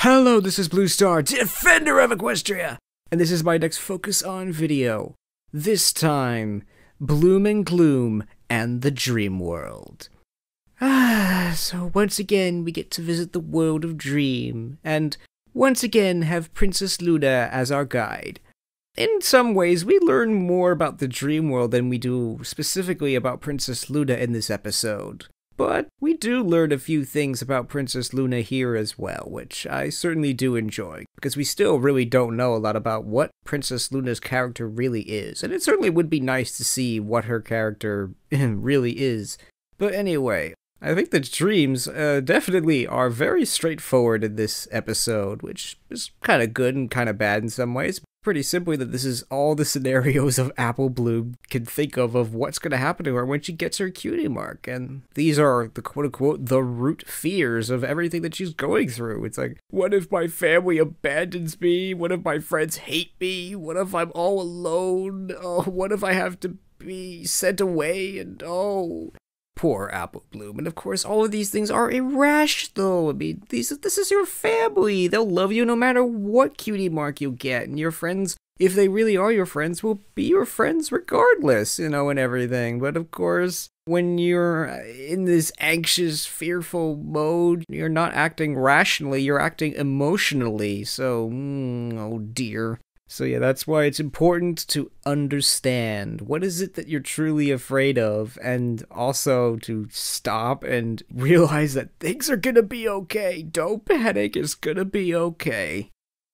Hello, this is BlueStar, Defender of Equestria, and this is my next Focus On video. This time, Bloom and Gloom and the Dream World. So once again, we get to visit the world of Dream, and once again have Princess Luna as our guide. In some ways, we learn more about the Dream World than we do specifically about Princess Luna in this episode. But we do learn a few things about Princess Luna here as well, which I certainly do enjoy, because we still really don't know a lot about what Princess Luna's character really is, and it certainly would be nice to see what her character really is. But anyway, I think the dreams definitely are very straightforward in this episode, which is kind of good and kind of bad in some ways. Pretty simply that this is all the scenarios of Apple Bloom can think of what's going to happen to her when she gets her Cutiemark, and these are the quote-unquote the root fears of everything that she's going through. It's like, what if my family abandons me? What if my friends hate me? What if I'm all alone? Oh, what if I have to be sent away? And oh, poor Apple Bloom. And of course, all of these things are irrational. I mean, this is your family. They'll love you no matter what Cutiemark you get. And your friends, if they really are your friends, will be your friends regardless, and everything. But of course, when you're in this anxious, fearful mode, you're not acting rationally, you're acting emotionally. So, oh dear. So yeah, that's why it's important to understand what is it that you're truly afraid of, and also to stop and realize that things are gonna be okay. Don't panic, it's gonna be okay.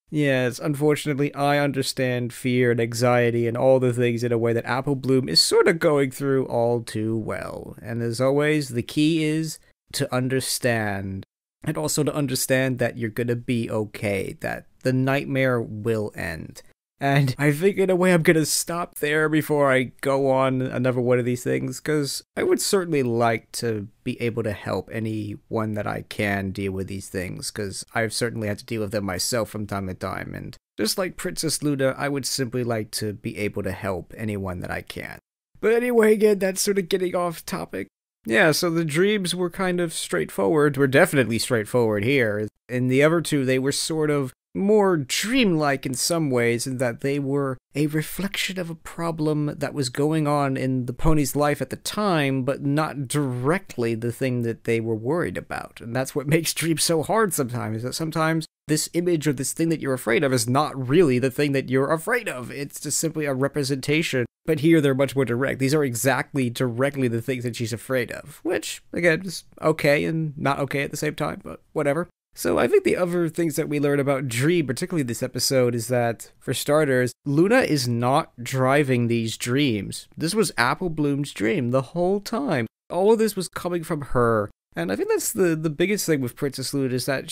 Yes, unfortunately, I understand fear and anxiety and all the things in a way that Apple Bloom is sort of going through all too well. And as always, the key is to understand. And also to understand that you're gonna be okay, that the nightmare will end. And I think in a way I'm gonna stop there before I go on another one of these things, because I would certainly like to be able to help anyone that I can deal with these things, because I've certainly had to deal with them myself from time to time, and just like Princess Luna, I would simply like to be able to help anyone that I can. But anyway, again, that's sort of getting off topic. Yeah, so the dreams were kind of straightforward. We're definitely straightforward here. In the other two, they were sort of more dreamlike in some ways, in that they were a reflection of a problem that was going on in the pony's life at the time, but not directly the thing that they were worried about. And that's what makes dreams so hard sometimes, is that sometimes this image or this thing that you're afraid of is not really the thing that you're afraid of. It's just simply a representation. But here they're much more direct. These are exactly directly the things that she's afraid of, which, again, is okay and not okay at the same time, but whatever. So I think the other things that we learn about Dream, particularly this episode, is that, for starters, Luna is not driving these dreams. This was Apple Bloom's dream the whole time. All of this was coming from her. And I think that's the biggest thing with Princess Luna, is that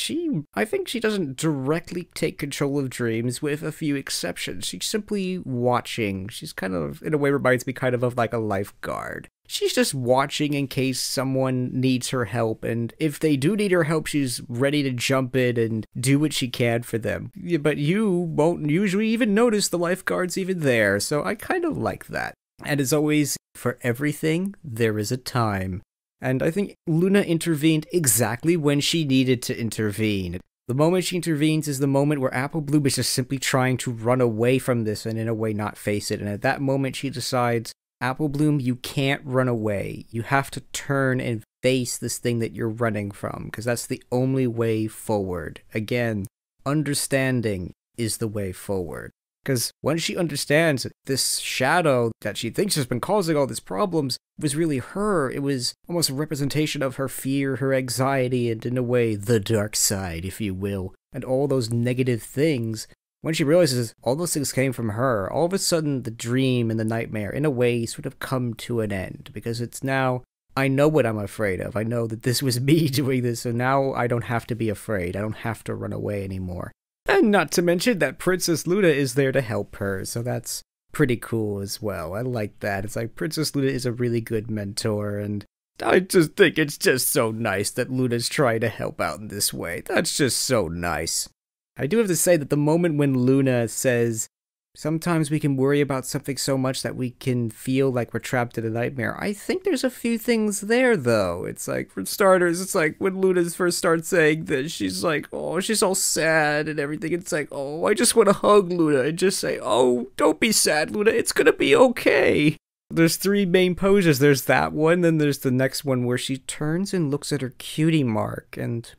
I think she doesn't directly take control of dreams, with a few exceptions. She's simply watching. She's kind of, in a way, reminds me kind of like a lifeguard. She's just watching in case someone needs her help, and if they do need her help, she's ready to jump in and do what she can for them. Yeah, but you won't usually even notice the lifeguard's even there, so I kind of like that. And as always, for everything, there is a time. And I think Luna intervened exactly when she needed to intervene. The moment she intervenes is the moment where Apple Bloom is just simply trying to run away from this and in a way not face it. And at that moment she decides, Apple Bloom, you can't run away. You have to turn and face this thing that you're running from, because that's the only way forward. Again, understanding is the way forward. Because once she understands that this shadow that she thinks has been causing all these problems was really her, it was almost a representation of her fear, her anxiety, and in a way, the dark side, if you will, and all those negative things. When she realizes all those things came from her, all of a sudden the dream and the nightmare, in a way, sort of come to an end. Because it's now, I know what I'm afraid of. I know that this was me doing this, so now I don't have to be afraid. I don't have to run away anymore. And not to mention that Princess Luna is there to help her, so that's pretty cool as well. I like that. It's like Princess Luna is a really good mentor, and I just think it's just so nice that Luna's trying to help out in this way. That's just so nice. I do have to say that the moment when Luna says, Sometimes we can worry about something so much that we can feel like we're trapped in a nightmare. I think there's a few things there, though. It's like, for starters, it's like when Luna first starts saying this, she's like, oh, she's all sad and everything. It's like, oh, I just want to hug Luna and just say, oh, don't be sad, Luna. It's gonna be okay. There's 3 main poses. There's that one, then there's the next one where she turns and looks at her cutie mark, and,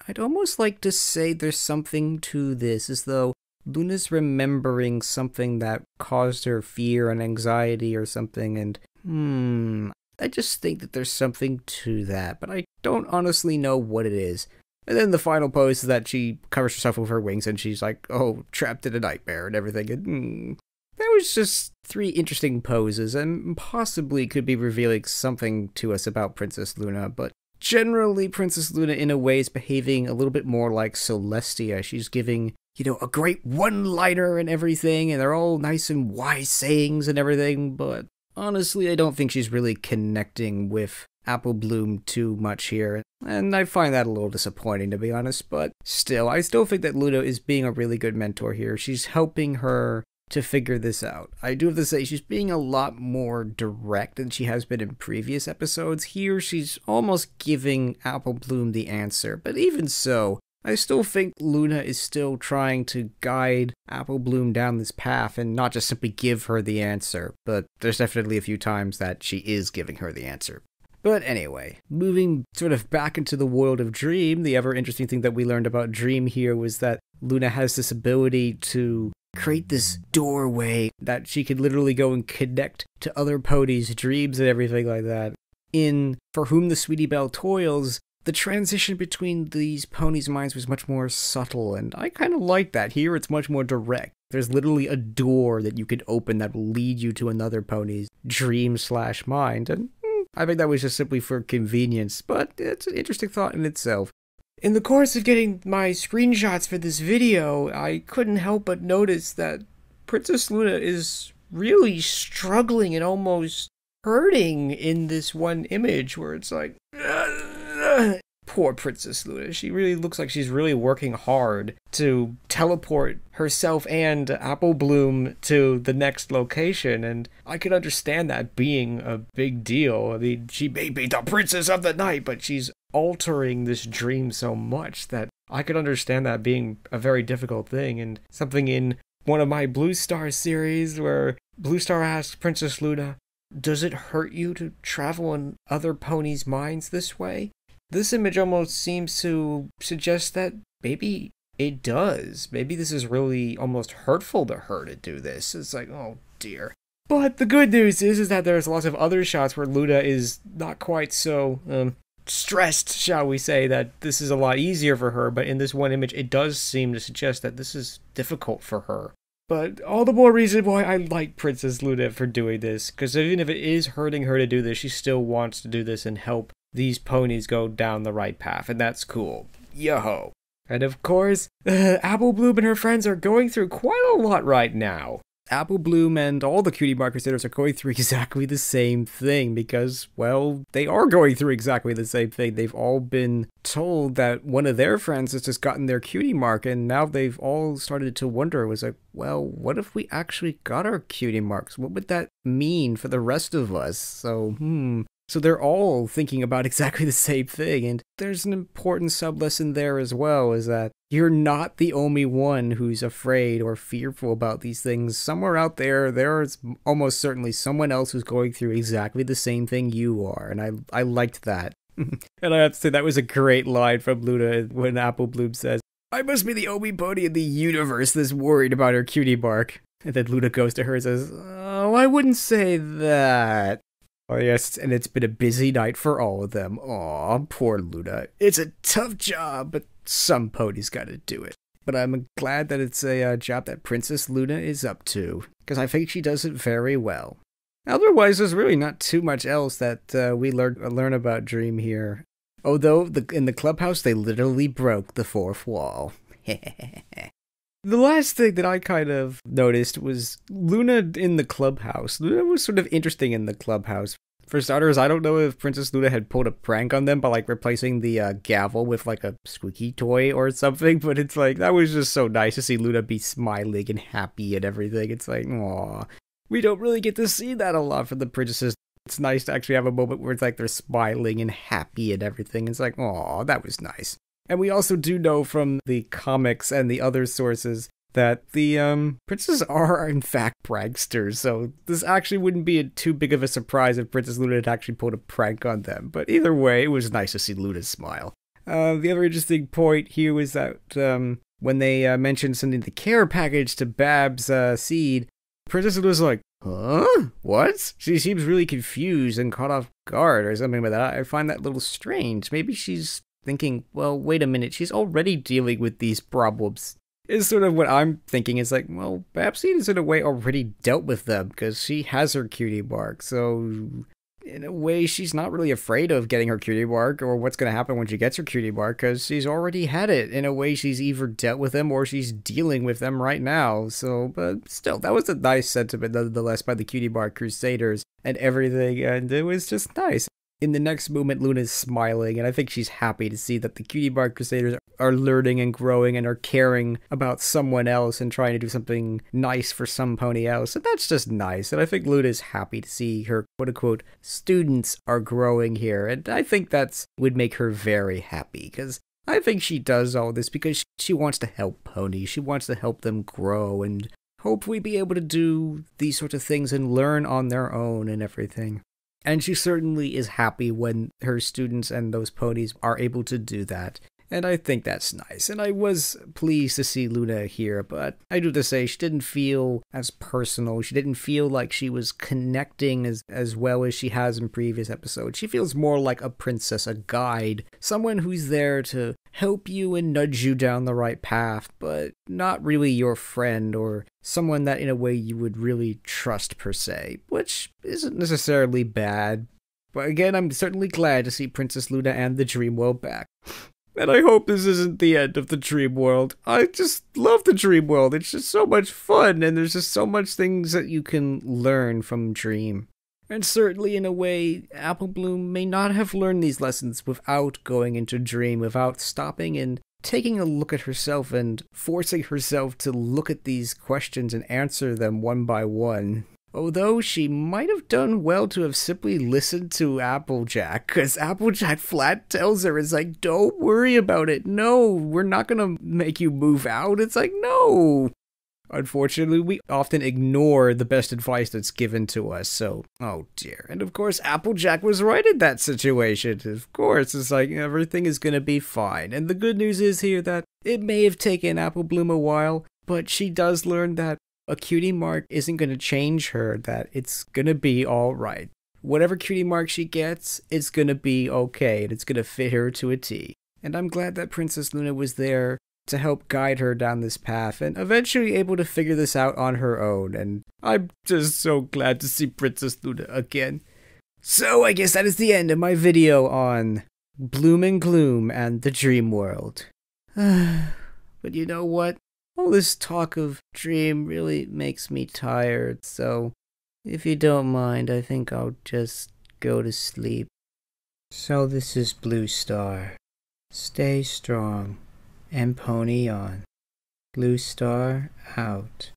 I'd almost like to say there's something to this, as though Luna's remembering something that caused her fear and anxiety or something, and I just think that there's something to that, but I don't honestly know what it is. And then the final pose is that she covers herself with her wings and she's like, oh, trapped in a nightmare and everything, and that was just 3 interesting poses, and possibly could be revealing something to us about Princess Luna, but generally Princess Luna in a way is behaving a little bit more like Celestia. She's giving, a great one-liner and everything, and they're all nice and wise sayings and everything, but honestly, I don't think she's really connecting with Apple Bloom too much here, and I find that a little disappointing, to be honest, but still, I still think that Luna is being a really good mentor here. She's helping her to figure this out. I do have to say, she's being a lot more direct than she has been in previous episodes. Here, she's almost giving Apple Bloom the answer, but even so, I still think Luna is still trying to guide Apple Bloom down this path and not just simply give her the answer, but there's definitely a few times that she is giving her the answer. But anyway, moving sort of back into the world of Dream, the ever interesting thing that we learned about Dream here was that Luna has this ability to create this doorway that she could literally go and connect to other ponies' dreams and everything like that. In For Whom the Sweetie Belle Toils, the transition between these ponies' minds was much more subtle, and I kind of like that. Here, it's much more direct. There's literally a door that you could open that will lead you to another pony's dream/mind, and I think that was just simply for convenience, but it's an interesting thought in itself. In the course of getting my screenshots for this video, I couldn't help but notice that Princess Luna is really struggling and almost hurting in this one image where it's like, poor Princess Luna. She really looks like she's really working hard to teleport herself and Apple Bloom to the next location, and I could understand that being a big deal. I mean, she may be the princess of the night, but she's altering this dream so much that I could understand that being a very difficult thing, and something in one of my Blue Star series where Blue Star asks Princess Luna, does it hurt you to travel in other ponies' minds this way? This image almost seems to suggest that maybe it does. Maybe this is really almost hurtful to her to do this. It's like, oh dear. But the good news is that there's lots of other shots where Luna is not quite so stressed, shall we say, that this is a lot easier for her, but in this one image it does seem to suggest that this is difficult for her. But all the more reason why I like Princess Luna for doing this, because even if it is hurting her to do this, she still wants to do this and help these ponies go down the right path, and that's cool. Yo-ho. And of course, Apple Bloom and her friends are going through quite a lot right now. Apple Bloom and all the Cutiemark Crusaders are going through exactly the same thing because, well, they are going through exactly the same thing. They've all been told that one of their friends has just gotten their Cutiemark, and now they've all started to wonder, it was like, well, what if we actually got our Cutiemarks? What would that mean for the rest of us? So they're all thinking about exactly the same thing, and there's an important sub-lesson there as well, is that you're not the only one who's afraid or fearful about these things. Somewhere out there, there's almost certainly someone else who's going through exactly the same thing you are, and I liked that. And I have to say, that was a great line from Luna when Apple Bloom says, I must be the only pony in the universe that's worried about her Cutiemark. And then Luna goes to her and says, oh, I wouldn't say that. Oh yes, and it's been a busy night for all of them. Aw, poor Luna. It's a tough job, but some ponies gotta do it. But I'm glad that it's a job that Princess Luna is up to, because I think she does it very well. Otherwise, there's really not too much else that we learn about Dream here. Although, in the clubhouse, they literally broke the fourth wall. The last thing that I kind of noticed was Luna in the clubhouse. Luna was sort of interesting in the clubhouse. For starters, I don't know if Princess Luna had pulled a prank on them by like replacing the gavel with like a squeaky toy or something, but it's like, that was just so nice to see Luna be smiling and happy and everything. It's like, aw. We don't really get to see that a lot from the princesses. It's nice to actually have a moment where it's like they're smiling and happy and everything. It's like, aw, that was nice. And we also do know from the comics and the other sources that the princes are in fact pranksters, so this actually wouldn't be too big of a surprise if Princess Luna had actually pulled a prank on them. But either way, it was nice to see Luna smile. The other interesting point here was that when they mentioned sending the care package to Bab's seed, Princess Luna's like, huh? What? She seems really confused and caught off guard or something like that. I find that a little strange. Maybe she's thinking, well, wait a minute, she's already dealing with these problems. Is sort of what I'm thinking. Is like, well, Babseed is in a way already dealt with them because she has her cutie mark. So in a way, she's not really afraid of getting her cutie mark or what's going to happen when she gets her cutie mark because she's already had it. In a way, she's either dealt with them or she's dealing with them right now. So, but still, that was a nice sentiment nonetheless by the cutie mark crusaders and everything. And it was just nice. In the next moment, Luna's smiling, and I think she's happy to see that the Cutie Mark Crusaders are learning and growing and are caring about someone else and trying to do something nice for some pony else, and that's just nice. And I think Luna's happy to see her quote-unquote students are growing here, and I think that's would make her very happy, because I think she does all this because she wants to help ponies. She wants to help them grow and hopefully be able to do these sorts of things and learn on their own and everything. And she certainly is happy when her students and those ponies are able to do that. And I think that's nice. And I was pleased to see Luna here, but I do have to say she didn't feel as personal. She didn't feel like she was connecting as well as she has in previous episodes. She feels more like a princess, a guide, someone who's there to help you and nudge you down the right path, but not really your friend or someone that in a way you would really trust per se, which isn't necessarily bad. But again, I'm certainly glad to see Princess Luna and the Dream World back. And I hope this isn't the end of the Dream World. I just love the Dream World. It's just so much fun, and there's just so much things that you can learn from Dream. And certainly, in a way, Apple Bloom may not have learned these lessons without going into Dream, without stopping and taking a look at herself and forcing herself to look at these questions and answer them one by one. Although she might have done well to have simply listened to Applejack, because Applejack flat tells her, it's like, don't worry about it. No, we're not going to make you move out. It's like, no. Unfortunately, we often ignore the best advice that's given to us, so, oh dear. And of course, Applejack was right in that situation. Of course, it's like, everything is going to be fine. And the good news is here that it may have taken Apple Bloom a while, but she does learn that a cutie mark isn't going to change her, that it's going to be alright. Whatever cutie mark she gets, it's going to be okay, and it's going to fit her to a T. And I'm glad that Princess Luna was there to help guide her down this path, and eventually able to figure this out on her own, and I'm just so glad to see Princess Luna again. So I guess that is the end of my video on Bloom and Gloom and the Dream World. But you know what? All this talk of Dream really makes me tired, so if you don't mind, I think I'll just go to sleep. So this is Blue Star. Stay strong and pony on. Blue Star out.